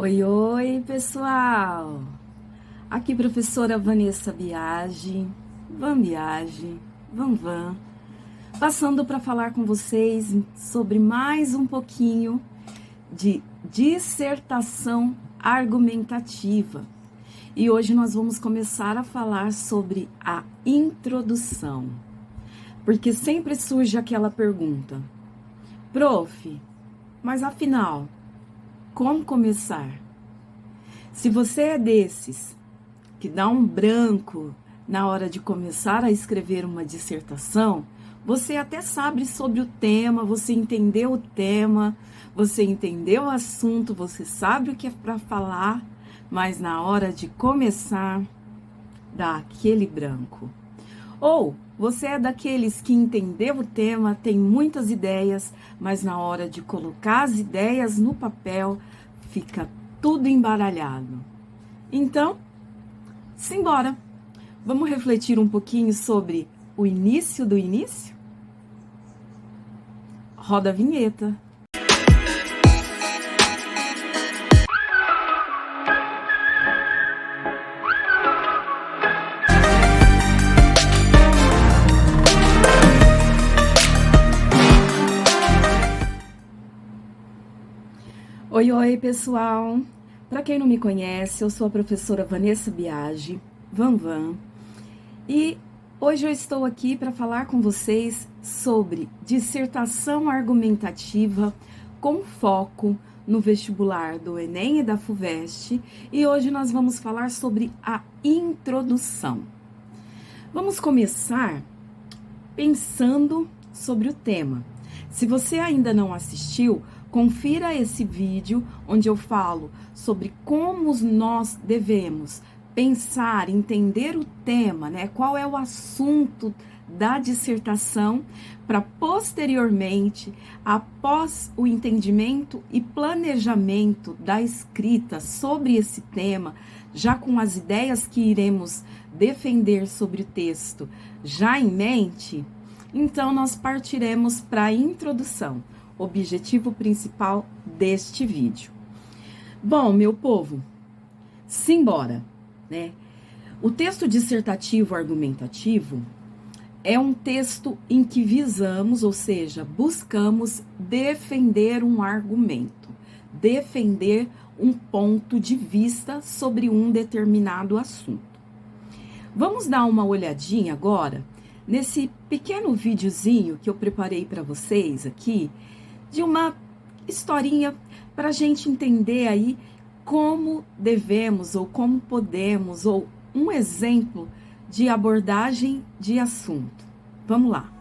Oi, oi, pessoal! Aqui professora Vanessa Biagi, Van, passando para falar com vocês sobre mais um pouquinho de dissertação argumentativa. E hoje nós vamos começar a falar sobre a introdução. Porque sempre surge aquela pergunta: prof, mas afinal, como começar? Se você é desses que dá um branco na hora de começar a escrever uma dissertação, você até sabe sobre o tema, você entendeu o tema, você entendeu o assunto, você sabe o que é para falar, mas na hora de começar, dá aquele branco. Ou você é daqueles que entendeu o tema, tem muitas ideias, mas na hora de colocar as ideias no papel, fica tudo embaralhado. Então, simbora! Vamos refletir um pouquinho sobre o início do início? Roda a vinheta. Oi, oi, pessoal! Para quem não me conhece, eu sou a professora Vanessa Biagi, Van, e hoje eu estou aqui para falar com vocês sobre dissertação argumentativa com foco no vestibular do Enem e da FUVEST, e hoje nós vamos falar sobre a introdução. Vamos começar pensando sobre o tema. Se você ainda não assistiu, confira esse vídeo onde eu falo sobre como nós devemos pensar, entender o tema, né? Qual é o assunto da dissertação, para posteriormente, após o entendimento e planejamento da escrita sobre esse tema, já com as ideias que iremos defender sobre o texto já em mente, então nós partiremos para a introdução, objetivo principal deste vídeo. Bom, meu povo, simbora, né? O texto dissertativo argumentativo é um texto em que visamos, ou seja, buscamos defender um argumento, defender um ponto de vista sobre um determinado assunto. Vamos dar uma olhadinha agora nesse pequeno videozinho que eu preparei para vocês aqui, de uma historinha para a gente entender aí como devemos ou como podemos, ou um exemplo de abordagem de assunto. Vamos lá.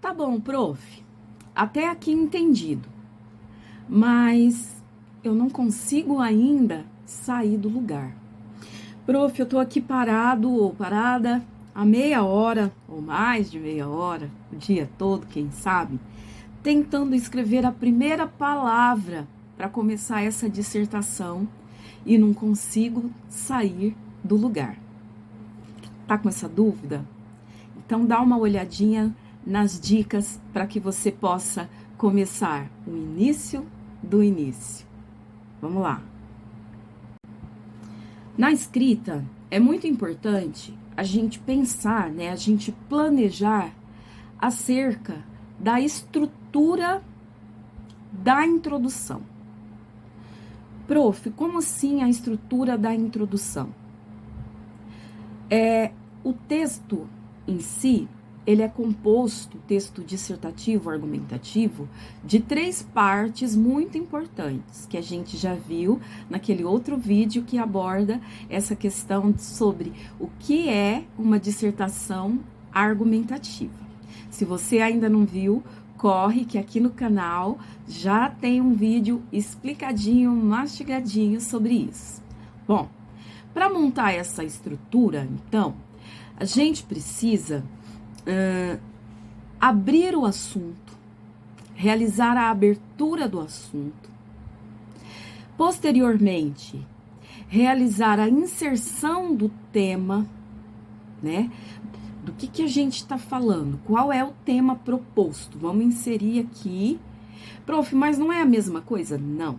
Tá bom, prof, até aqui entendido, mas eu não consigo ainda sair do lugar. Prof, eu tô aqui parado ou parada há meia hora, ou mais de meia hora, o dia todo, quem sabe, tentando escrever a primeira palavra para começar essa dissertação e não consigo sair do lugar. Tá com essa dúvida? Então dá uma olhadinha nas dicas para que você possa começar o início do início. Vamos lá. Na escrita, é muito importante a gente pensar, né, a gente planejar acerca da estrutura da introdução. Prof, como assim a estrutura da introdução? O texto em si, ele é composto, texto dissertativo, argumentativo, de 3 partes muito importantes, que a gente já viu naquele outro vídeo que aborda essa questão sobre o que é uma dissertação argumentativa. Se você ainda não viu, corre que aqui no canal já tem um vídeo explicadinho, mastigadinho sobre isso. Bom, para montar essa estrutura, então, a gente precisa abrir o assunto, realizar a abertura do assunto, posteriormente, realizar a inserção do tema, né? Do que a gente está falando, qual é o tema proposto, vamos inserir aqui. Prof, mas não é a mesma coisa? Não.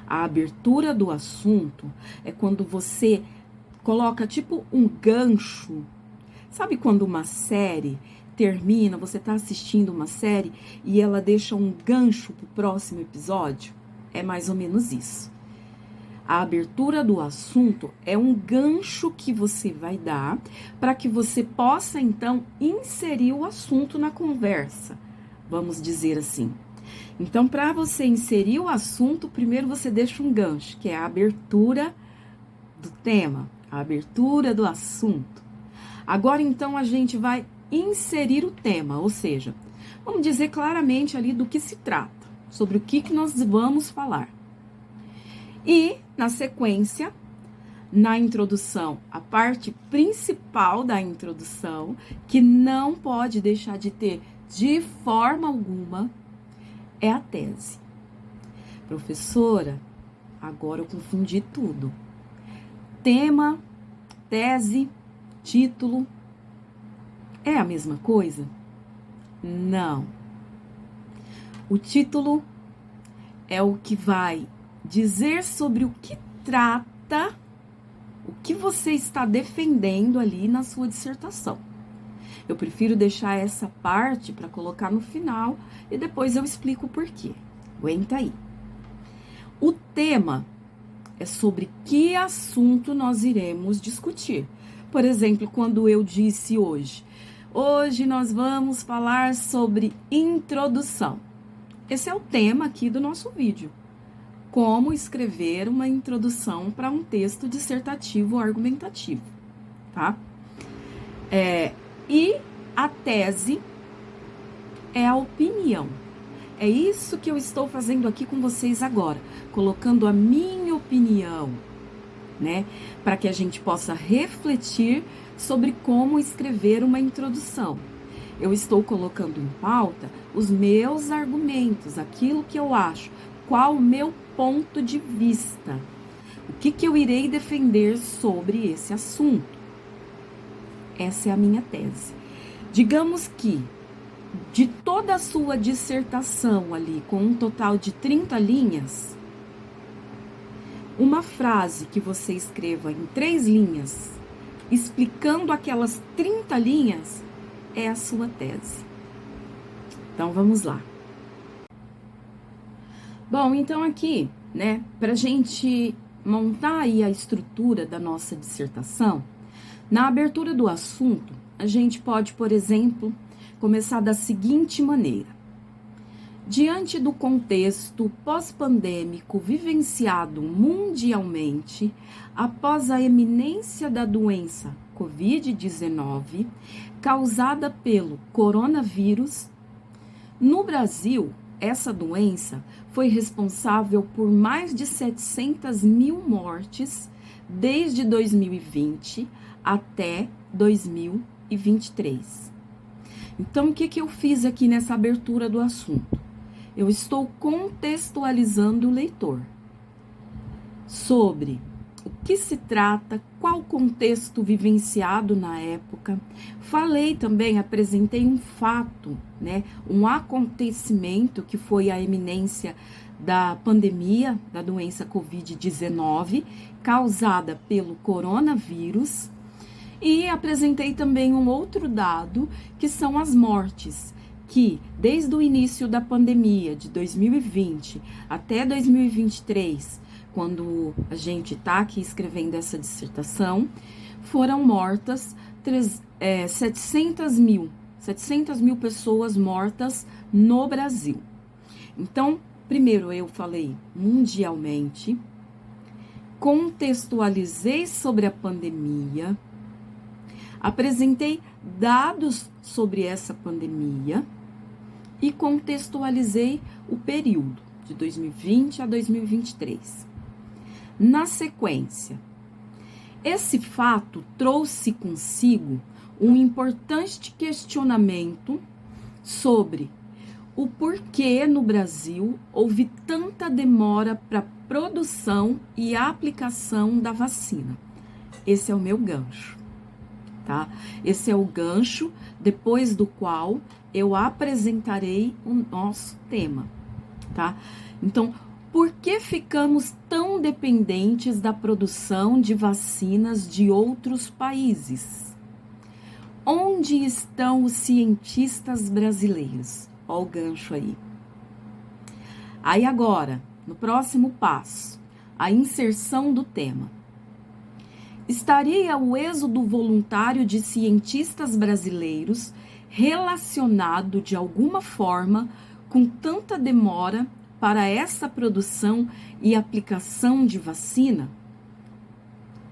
A abertura do assunto é quando você coloca tipo um gancho. Sabe quando uma série termina, você está assistindo uma série e ela deixa um gancho para o próximo episódio? É mais ou menos isso. A abertura do assunto é um gancho que você vai dar para que você possa, então, inserir o assunto na conversa, vamos dizer assim. Então, para você inserir o assunto, primeiro você deixa um gancho, que é a abertura do tema, a abertura do assunto. Agora, então, a gente vai inserir o tema, ou seja, vamos dizer claramente ali do que se trata, sobre o que nós vamos falar. E, na sequência, na introdução, a parte principal da introdução, que não pode deixar de ter de forma alguma, é a tese. Professora, agora eu confundi tudo. Tema, tese, título, é a mesma coisa? Não. O título é o que vai dizer sobre o que trata, o que você está defendendo ali na sua dissertação. Eu prefiro deixar essa parte para colocar no final e depois eu explico o porquê. Aguenta aí. O tema é sobre que assunto nós iremos discutir. Por exemplo, quando eu disse hoje nós vamos falar sobre introdução. Esse é o tema aqui do nosso vídeo. Como escrever uma introdução para um texto dissertativo ou argumentativo, tá? E a tese é a opinião. É isso que eu estou fazendo aqui com vocês agora, colocando a minha opinião, né? Para que a gente possa refletir sobre como escrever uma introdução. Eu estou colocando em pauta os meus argumentos, aquilo que eu acho, qual o meu ponto de vista, o que eu irei defender sobre esse assunto. Essa é a minha tese. Digamos que de toda a sua dissertação ali, com um total de 30 linhas, uma frase que você escreva em 3 linhas, explicando aquelas 30 linhas, é a sua tese. Então, vamos lá. Bom, então aqui, né, pra gente montar aí a estrutura da nossa dissertação, na abertura do assunto, a gente pode, por exemplo, começar da seguinte maneira. Diante do contexto pós-pandêmico vivenciado mundialmente após a eminência da doença Covid-19, causada pelo coronavírus, no Brasil, essa doença foi responsável por mais de 700 mil mortes desde 2020 até 2023. Então, o que que eu fiz aqui nessa abertura do assunto? Eu estou contextualizando o leitor sobre o que se trata, qual o contexto vivenciado na época. Falei também, apresentei um fato, né, um acontecimento que foi a eminência da pandemia da doença Covid-19, causada pelo coronavírus, e apresentei também um outro dado, que são as mortes, que desde o início da pandemia de 2020 até 2023, quando a gente está aqui escrevendo essa dissertação, foram mortas 700 mil pessoas mortas no Brasil. Então, primeiro eu falei mundialmente, contextualizei sobre a pandemia, apresentei dados sobre essa pandemia e contextualizei o período de 2020 a 2023. Na sequência, esse fato trouxe consigo um importante questionamento sobre o porquê no Brasil houve tanta demora para produção e aplicação da vacina. Esse é o meu gancho, tá? Esse é o gancho depois do qual eu apresentarei o nosso tema, tá? Então, por que ficamos tão dependentes da produção de vacinas de outros países? Onde estão os cientistas brasileiros? Olha o gancho aí. Aí agora, no próximo passo, a inserção do tema. Estaria o êxodo voluntário de cientistas brasileiros relacionado de alguma forma com tanta demora para essa produção e aplicação de vacina?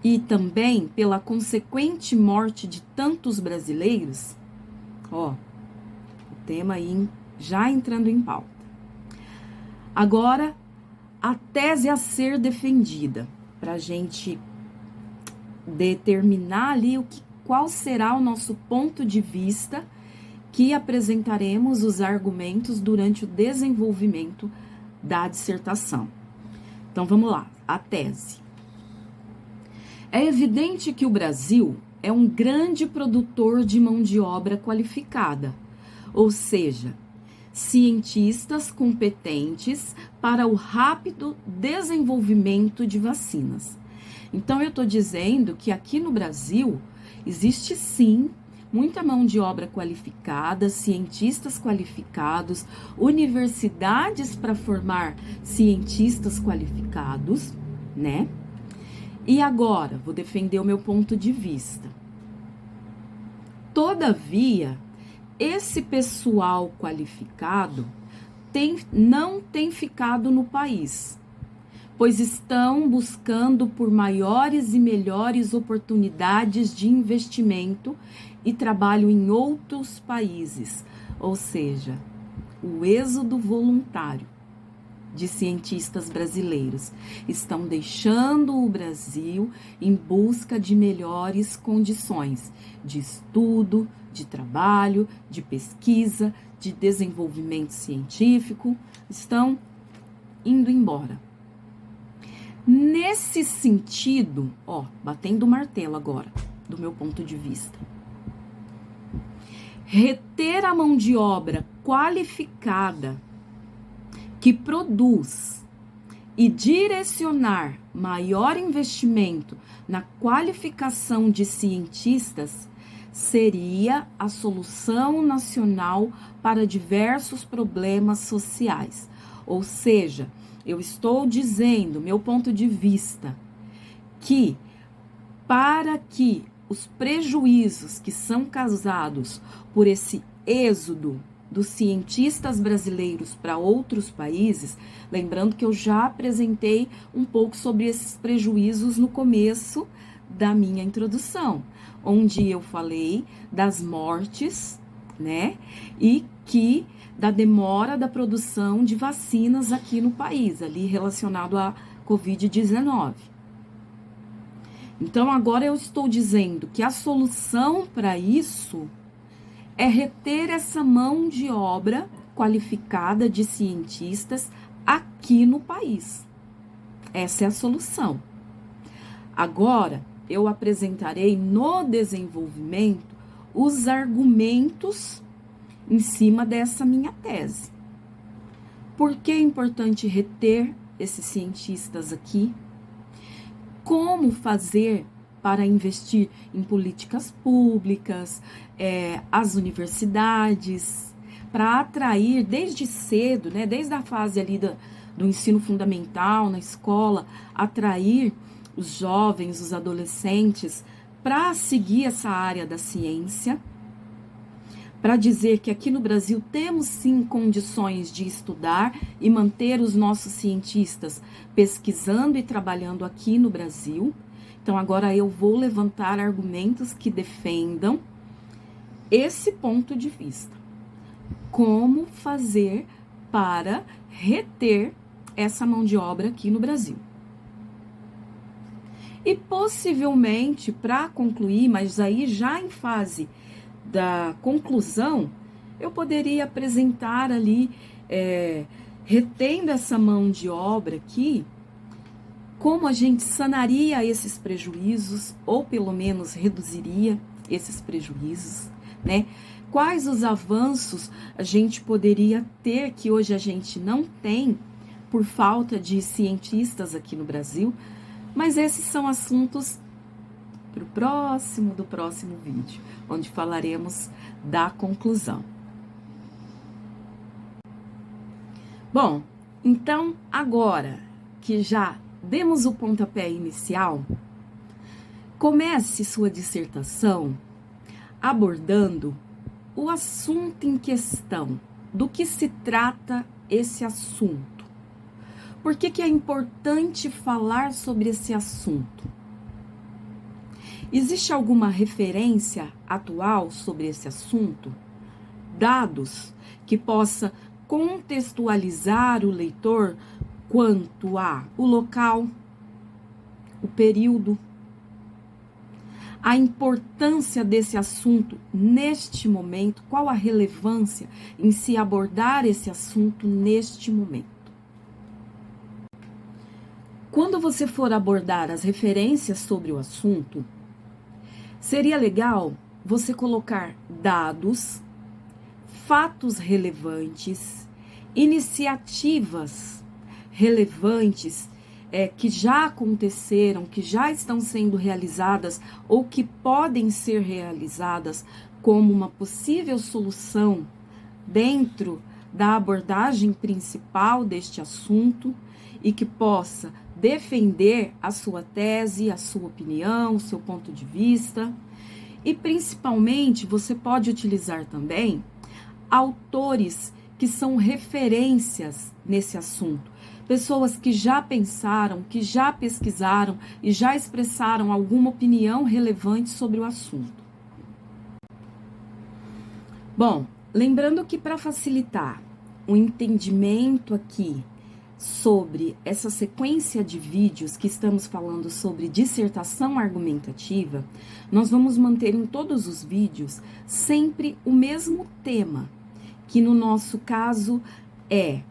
E também pela consequente morte de tantos brasileiros? Ó, o tema aí já entrando em pauta. Agora, a tese a ser defendida, para a gente determinar ali qual será o nosso ponto de vista, que apresentaremos os argumentos durante o desenvolvimento da dissertação. Então, vamos lá, a tese. É evidente que o Brasil é um grande produtor de mão de obra qualificada, ou seja, cientistas competentes para o rápido desenvolvimento de vacinas. Então, eu estou dizendo que aqui no Brasil existe sim muita mão de obra qualificada, cientistas qualificados, universidades para formar cientistas qualificados, né? E agora, vou defender o meu ponto de vista. Todavia, esse pessoal qualificado não tem ficado no país, pois estão buscando por maiores e melhores oportunidades de investimento e trabalho em outros países, ou seja, o êxodo voluntário de cientistas brasileiros estão deixando o Brasil em busca de melhores condições de estudo, de trabalho, de pesquisa, de desenvolvimento científico, estão indo embora. Nesse sentido, ó, batendo o martelo agora, do meu ponto de vista, reter a mão de obra qualificada que produz e direcionar maior investimento na qualificação de cientistas seria a solução nacional para diversos problemas sociais. Ou seja, eu estou dizendo, meu ponto de vista, que para que os prejuízos que são causados por esse êxodo dos cientistas brasileiros para outros países, lembrando que eu já apresentei um pouco sobre esses prejuízos no começo da minha introdução, onde eu falei das mortes, né, e que da demora da produção de vacinas aqui no país, ali relacionado à Covid-19. Então, agora eu estou dizendo que a solução para isso é reter essa mão de obra qualificada de cientistas aqui no país. Essa é a solução. Agora, eu apresentarei no desenvolvimento os argumentos em cima dessa minha tese. Por que é importante reter esses cientistas aqui? Como fazer para investir em políticas públicas, as universidades, para atrair desde cedo, né, desde a fase ali do ensino fundamental, na escola, atrair os jovens, os adolescentes, para seguir essa área da ciência, para dizer que aqui no Brasil temos sim condições de estudar e manter os nossos cientistas pesquisando e trabalhando aqui no Brasil. Então agora eu vou levantar argumentos que defendam esse ponto de vista. Como fazer para reter essa mão de obra aqui no Brasil? E possivelmente, para concluir, mas aí já em fase da conclusão, eu poderia apresentar ali, retendo essa mão de obra aqui, como a gente sanaria esses prejuízos, ou pelo menos reduziria esses prejuízos, né? Quais os avanços a gente poderia ter que hoje a gente não tem por falta de cientistas aqui no Brasil, mas esses são assuntos para do próximo vídeo, onde falaremos da conclusão. Bom, então agora que já demos o pontapé inicial, comece sua dissertação abordando o assunto em questão, do que se trata esse assunto. Por que é importante falar sobre esse assunto? Existe alguma referência atual sobre esse assunto? Dados que possa contextualizar o leitor quanto a o local, o período, a importância desse assunto neste momento, qual a relevância em se abordar esse assunto neste momento. Quando você for abordar as referências sobre o assunto, seria legal você colocar dados, fatos relevantes, iniciativas relevantes que já aconteceram, que já estão sendo realizadas ou que podem ser realizadas como uma possível solução dentro da abordagem principal deste assunto e que possa defender a sua tese, a sua opinião, o seu ponto de vista. E principalmente você pode utilizar também autores que são referências nesse assunto. Pessoas que já pensaram, que já pesquisaram e já expressaram alguma opinião relevante sobre o assunto. Bom, lembrando que para facilitar o entendimento aqui sobre essa sequência de vídeos que estamos falando sobre dissertação argumentativa, nós vamos manter em todos os vídeos sempre o mesmo tema, que no nosso caso é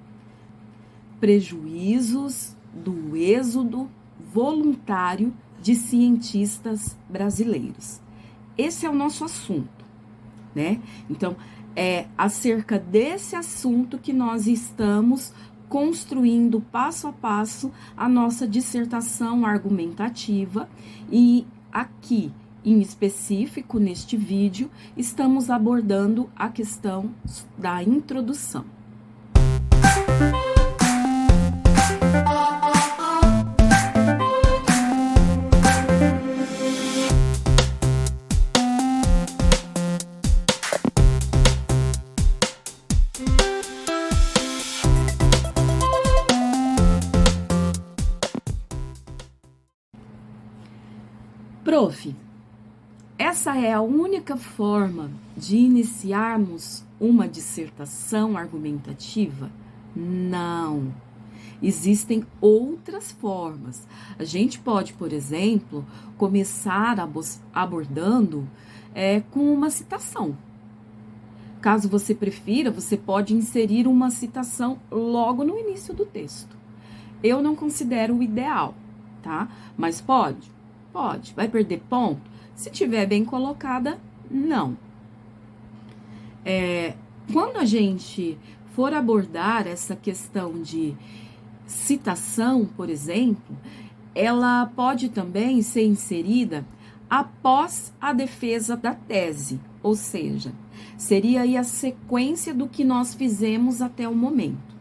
prejuízos do êxodo voluntário de cientistas brasileiros. Esse é o nosso assunto, né? Então, é acerca desse assunto que nós estamos construindo passo a passo a nossa dissertação argumentativa e aqui, em específico, neste vídeo, estamos abordando a questão da introdução. Prof, essa é a única forma de iniciarmos uma dissertação argumentativa? Não. Existem outras formas. A gente pode, por exemplo, começar abordando com uma citação. Caso você prefira, você pode inserir uma citação logo no início do texto. Eu não considero o ideal, tá? Mas pode? Pode. Vai perder ponto? Se tiver bem colocada, não. Quando a gente for abordar essa questão de citação, por exemplo, ela pode também ser inserida após a defesa da tese, ou seja, seria aí a sequência do que nós fizemos até o momento.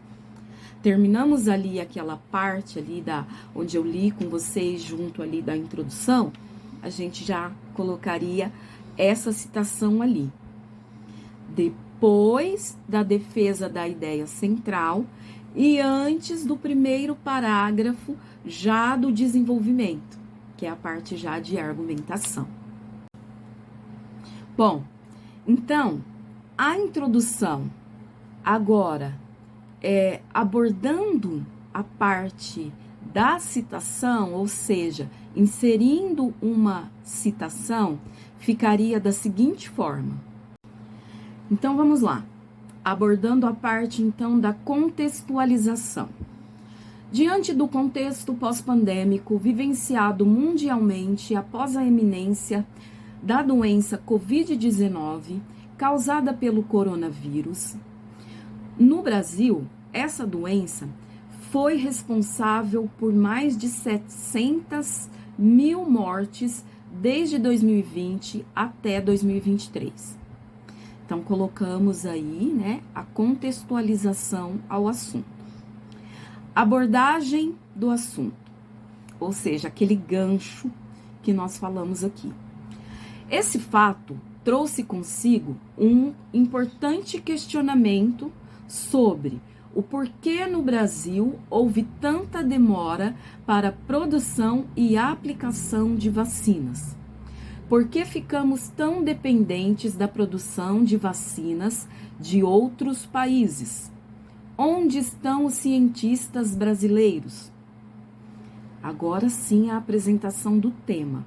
Terminamos ali aquela parte ali onde eu li com vocês junto ali da introdução, a gente já colocaria essa citação ali. Depois da defesa da ideia central e antes do primeiro parágrafo já do desenvolvimento, que é a parte já de argumentação. Bom, então, a introdução agora abordando a parte da citação, ou seja, inserindo uma citação, ficaria da seguinte forma. Então, vamos lá. Abordando a parte, então, da contextualização. Diante do contexto pós-pandêmico vivenciado mundialmente após a eminência da doença Covid-19 causada pelo coronavírus, no Brasil, essa doença foi responsável por mais de 700 mil mortes desde 2020 até 2023. Então, colocamos aí, né, a contextualização ao assunto. Abordagem do assunto, ou seja, aquele gancho que nós falamos aqui. Esse fato trouxe consigo um importante questionamento sobre o porquê no Brasil houve tanta demora para a produção e aplicação de vacinas. Por que ficamos tão dependentes da produção de vacinas de outros países? Onde estão os cientistas brasileiros? Agora sim a apresentação do tema.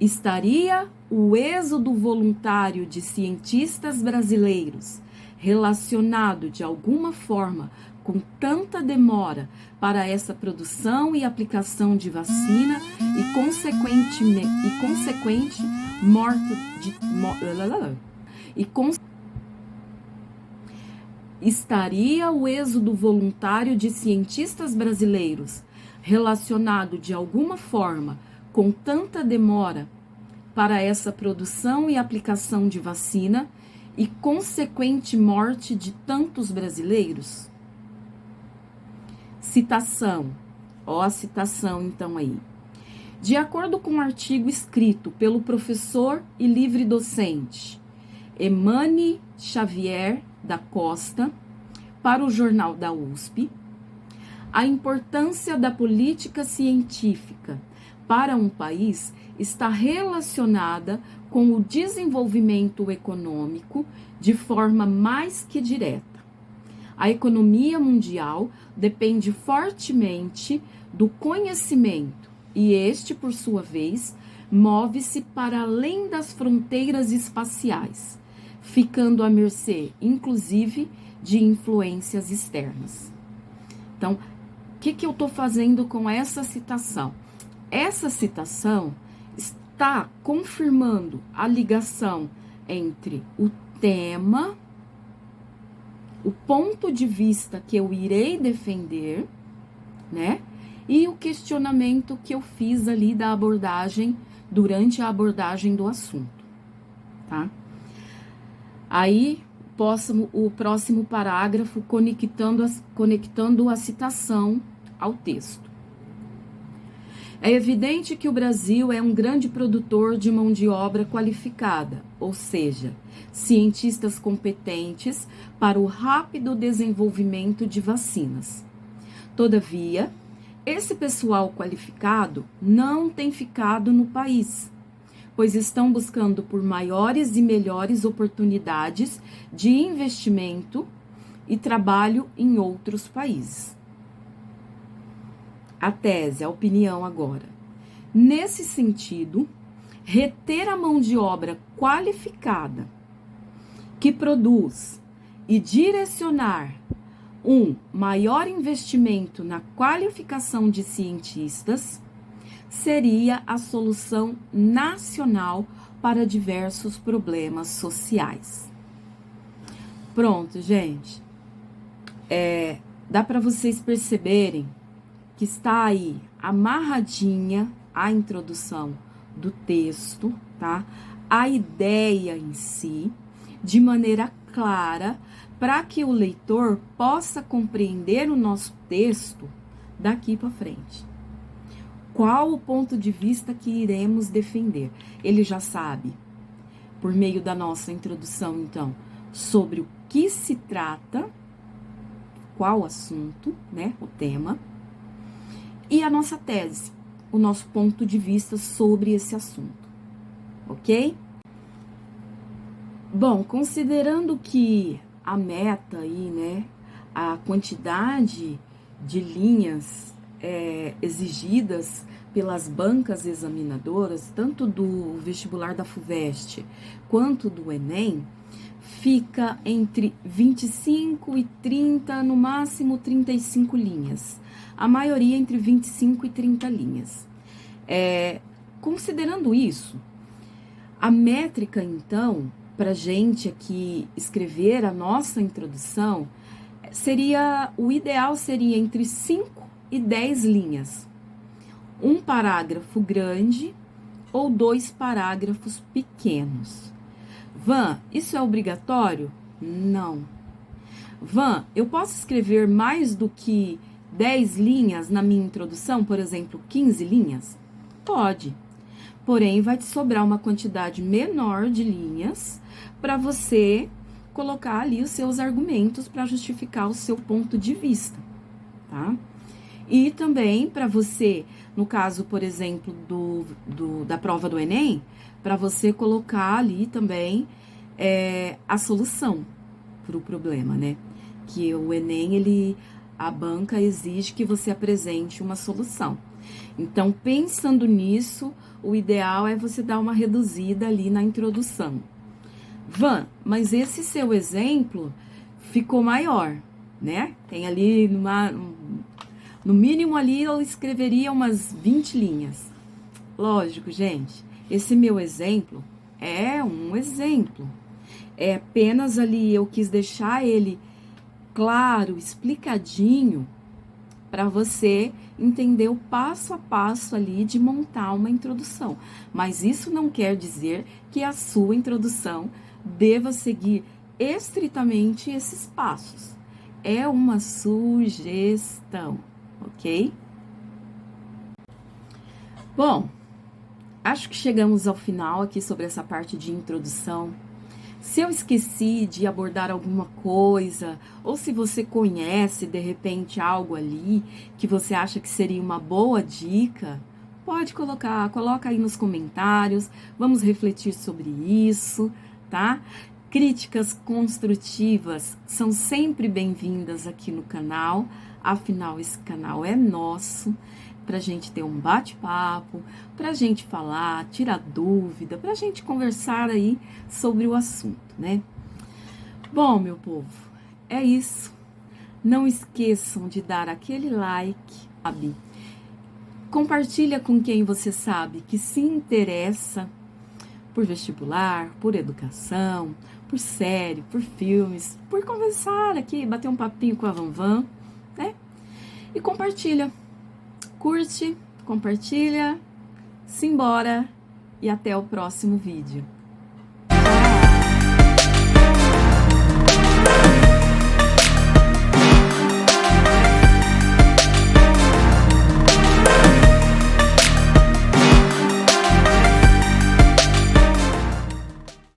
Estaria o êxodo voluntário de cientistas brasileiros relacionado de alguma forma com tanta demora para essa produção e aplicação de vacina e consequente morte estaria o êxodo voluntário de cientistas brasileiros relacionado de alguma forma com tanta demora para essa produção e aplicação de vacina e consequente morte de tantos brasileiros? Citação. Ó a citação então aí. De acordo com um artigo escrito pelo professor e livre docente Emane Xavier da Costa para o Jornal da USP, a importância da política científica para um país está relacionada com o desenvolvimento econômico de forma mais que direta. A economia mundial depende fortemente do conhecimento e este, por sua vez, move-se para além das fronteiras espaciais, ficando à mercê, inclusive, de influências externas. Então, o que eu estou fazendo com essa citação? Essa citação está confirmando a ligação entre o tema, o ponto de vista que eu irei defender, né? E o questionamento que eu fiz ali da abordagem, durante a abordagem do assunto, tá? Aí, o próximo parágrafo conectando a citação ao texto. É evidente que o Brasil é um grande produtor de mão de obra qualificada, ou seja, cientistas competentes para o rápido desenvolvimento de vacinas. Todavia, esse pessoal qualificado não tem ficado no país, pois estão buscando por maiores e melhores oportunidades de investimento e trabalho em outros países. A tese, a opinião agora. Nesse sentido, reter a mão de obra qualificada que produz e direcionar um maior investimento na qualificação de cientistas, seria a solução nacional para diversos problemas sociais. Pronto, gente. Dá para vocês perceberem que está aí amarradinha a introdução do texto, tá? A ideia em si, de maneira clara, para que o leitor possa compreender o nosso texto daqui para frente. Qual o ponto de vista que iremos defender? Ele já sabe, por meio da nossa introdução, então, sobre o que se trata, qual assunto, né, o tema, e a nossa tese, o nosso ponto de vista sobre esse assunto, ok? Bom, considerando que a meta aí, né, a quantidade de linhas exigidas pelas bancas examinadoras, tanto do vestibular da FUVEST quanto do Enem, fica entre 25 e 30, no máximo 35 linhas. A maioria entre 25 e 30 linhas. Considerando isso, a métrica, então, para gente aqui escrever a nossa introdução, o ideal seria entre 5 e 10 linhas. Um parágrafo grande ou 2 parágrafos pequenos. Van, isso é obrigatório? Não. Van, eu posso escrever mais do que 10 linhas na minha introdução, por exemplo, 15 linhas? Pode. Porém, vai te sobrar uma quantidade menor de linhas para você colocar ali os seus argumentos para justificar o seu ponto de vista, tá? E também para você, no caso, por exemplo, da prova do Enem, para você colocar ali também a solução para o problema, né? Que o Enem, a banca exige que você apresente uma solução. Então, pensando nisso, o ideal é você dar uma reduzida ali na introdução. Van, mas esse seu exemplo ficou maior, né? Tem ali, no mínimo ali, eu escreveria umas 20 linhas. Lógico, gente, esse meu exemplo é um exemplo. É apenas ali, eu quis deixar ele claro, explicadinho, para você entender o passo a passo ali de montar uma introdução. Mas isso não quer dizer que a sua introdução deva seguir estritamente esses passos. É uma sugestão, ok? Bom, acho que chegamos ao final aqui sobre essa parte de introdução. Se eu esqueci de abordar alguma coisa, ou se você conhece, de repente, algo ali que você acha que seria uma boa dica, pode coloca aí nos comentários, vamos refletir sobre isso, tá? Críticas construtivas são sempre bem-vindas aqui no canal, afinal, esse canal é nosso, pra gente ter um bate-papo, pra gente falar, tirar dúvida, pra gente conversar aí sobre o assunto, né? Bom, meu povo, é isso. Não esqueçam de dar aquele like, sabe? Compartilha com quem você sabe que se interessa por vestibular, por educação, por série, por filmes, por conversar aqui, bater um papinho com a Vanvan, né? E compartilha. Curte, compartilha, simbora e até o próximo vídeo.